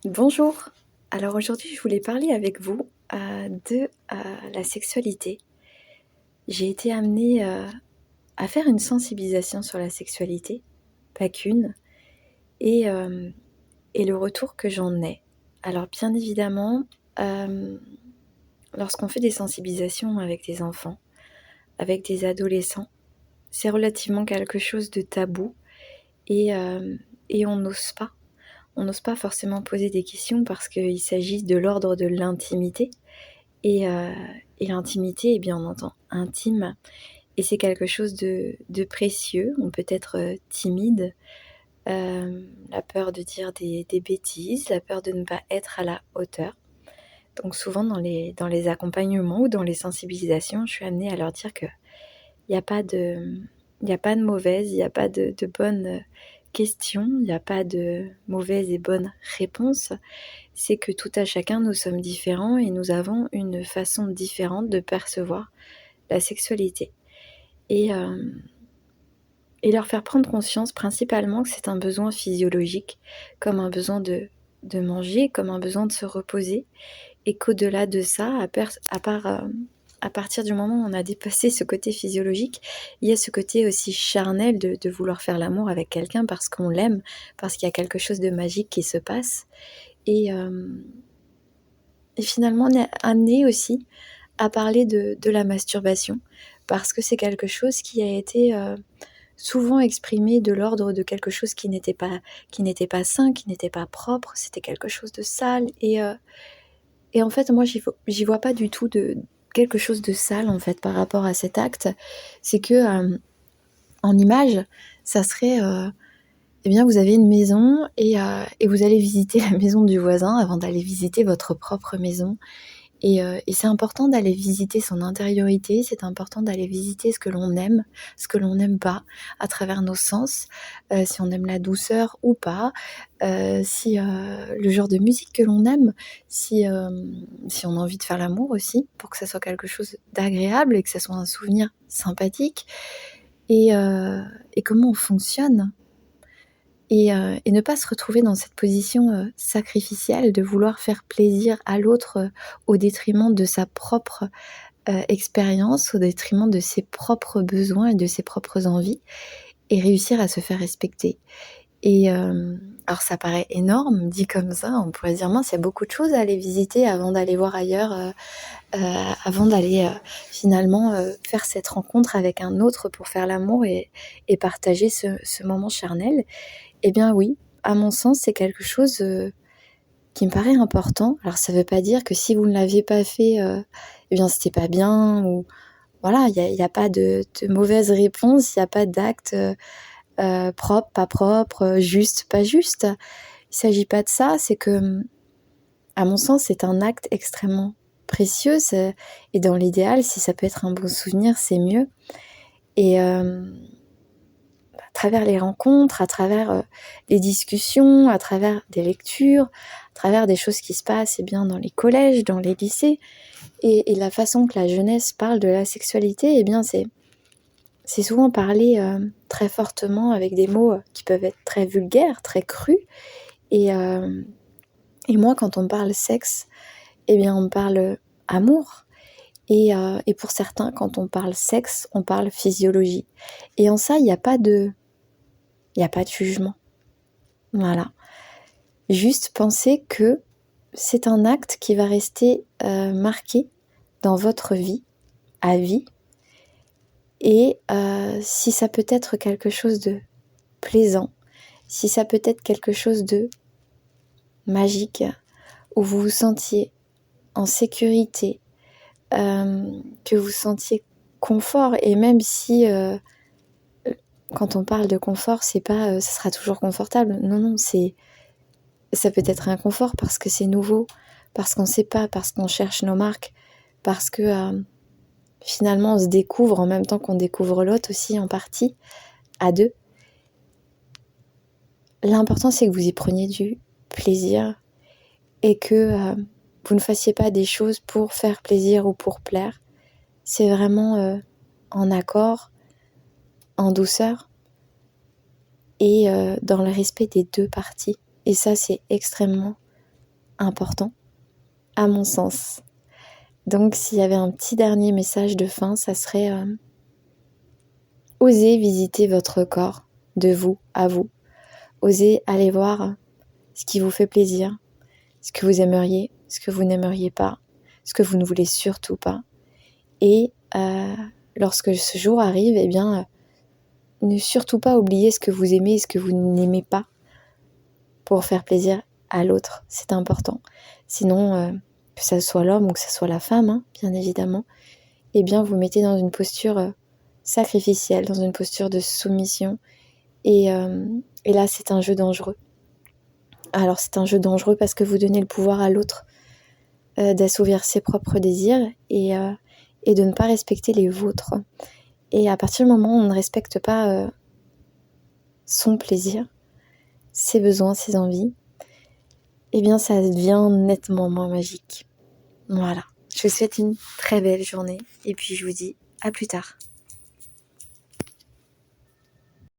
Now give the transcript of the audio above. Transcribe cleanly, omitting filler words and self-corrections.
Bonjour. Alors aujourd'hui, je voulais parler avec vous de la sexualité. J'ai été amenée à faire une sensibilisation sur la sexualité, pas qu'une, et, euh, et le retour que j'en ai. Alors bien évidemment, euh, lorsqu'on fait des sensibilisations avec des enfants, avec des adolescents, c'est relativement quelque chose de tabou et, euh, et on n'ose pas. On n'ose pas forcément poser des questions parce qu'il s'agit de l'ordre de l'intimité. Et, euh, et l'intimité est bien entendu intime. Et c'est quelque chose de précieux. On peut être timide, la peur de dire des bêtises, la peur de ne pas être à la hauteur. Donc souvent dans les accompagnements ou dans les sensibilisations, je suis amenée à leur dire qu'il n'y a pas de, il y a pas de mauvaise, il n'y a pas de bonnes questions, il n'y a pas de mauvaises et bonnes réponses. C'est que tout à chacun, nous sommes différents et nous avons une façon différente de percevoir la sexualité. Et, euh, et leur faire prendre conscience principalement que c'est un besoin physiologique, comme un besoin de manger, comme un besoin de se reposer, et qu'au-delà de ça, à partir du moment où on a dépassé ce côté physiologique, il y a ce côté aussi charnel de vouloir faire l'amour avec quelqu'un parce qu'on l'aime, parce qu'il y a quelque chose de magique qui se passe. Et, euh, et finalement, on est amené aussi à parler de la masturbation, parce que c'est quelque chose qui a été souvent exprimé de l'ordre de quelque chose qui n'était pas sain, qui n'était pas propre, c'était quelque chose de sale. Et en fait, moi, j'y vois pas du tout de quelque chose de sale, en fait, par rapport à cet acte. C'est que, en image, ça serait, eh bien, vous avez une maison et vous allez visiter la maison du voisin avant d'aller visiter votre propre maison. Et c'est important d'aller visiter son intériorité, c'est important d'aller visiter ce que l'on aime, ce que l'on n'aime pas, à travers nos sens, si on aime la douceur ou pas, si le genre de musique que l'on aime, si on a envie de faire l'amour aussi, pour que ça soit quelque chose d'agréable et que ça soit un souvenir sympathique, et, euh, et comment on fonctionne. Et ne pas se retrouver dans cette position sacrificielle de vouloir faire plaisir à l'autre au détriment de sa propre expérience, au détriment de ses propres besoins et de ses propres envies, et réussir à se faire respecter. Alors ça paraît énorme, dit comme ça, on pourrait se dire mince, il y a beaucoup de choses à aller visiter avant d'aller voir ailleurs, avant d'aller finalement faire cette rencontre avec un autre pour faire l'amour et partager ce moment charnel. Eh bien oui, à mon sens, c'est quelque chose qui me paraît important. Alors ça ne veut pas dire que si vous ne l'aviez pas fait, eh bien c'était pas bien, ou voilà, il y a pas de mauvaise réponse, il n'y a pas d'acte propre, pas propre, juste, pas juste. Il ne s'agit pas de ça, c'est que, à mon sens, c'est un acte extrêmement précieux, et dans l'idéal, si ça peut être un bon souvenir, c'est mieux. Et à travers les rencontres, à travers les discussions, à travers des lectures, à travers des choses qui se passent bien dans les collèges, dans les lycées, et la façon que la jeunesse parle de la sexualité, bien c'est souvent parlé très fortement avec des mots qui peuvent être très vulgaires, très crus. Et, euh, et moi, quand on parle sexe, bien on parle amour. Et pour certains, quand on parle sexe, on parle physiologie. Et en ça, il y a pas de jugement. Voilà. Juste penser que c'est un acte qui va rester marqué dans votre vie, à vie. Et si ça peut être quelque chose de plaisant, si ça peut être quelque chose de magique, où vous vous sentiez en sécurité, que vous sentiez confort, et même si quand on parle de confort, c'est pas ça sera toujours confortable. Non, non, ça peut être un confort parce que c'est nouveau, parce qu'on sait pas, parce qu'on cherche nos marques, parce que finalement on se découvre en même temps qu'on découvre l'autre aussi en partie, à deux. L'important c'est que vous y preniez du plaisir et que vous ne fassiez pas des choses pour faire plaisir ou pour plaire. C'est vraiment en accord, en douceur et dans le respect des deux parties. Et ça c'est extrêmement important, à mon sens. Donc s'il y avait un petit dernier message de fin, ça serait osez visiter votre corps, de vous à vous. Osez aller voir ce qui vous fait plaisir, ce que vous aimeriez, ce que vous n'aimeriez pas, ce que vous ne voulez surtout pas. Et lorsque ce jour arrive, eh bien, ne surtout pas oublier ce que vous aimez et ce que vous n'aimez pas pour faire plaisir à l'autre. C'est important. Sinon, que ça soit l'homme ou que ça soit la femme, hein, bien évidemment, eh bien, vous mettez dans une posture sacrificielle, dans une posture de soumission. Et là, c'est un jeu dangereux. Alors, c'est un jeu dangereux parce que vous donnez le pouvoir à l'autre d'assouvir ses propres désirs et de ne pas respecter les vôtres. Et à partir du moment où on ne respecte pas son plaisir, ses besoins, ses envies, eh bien ça devient nettement moins magique. Voilà. Je vous souhaite une très belle journée et puis je vous dis à plus tard.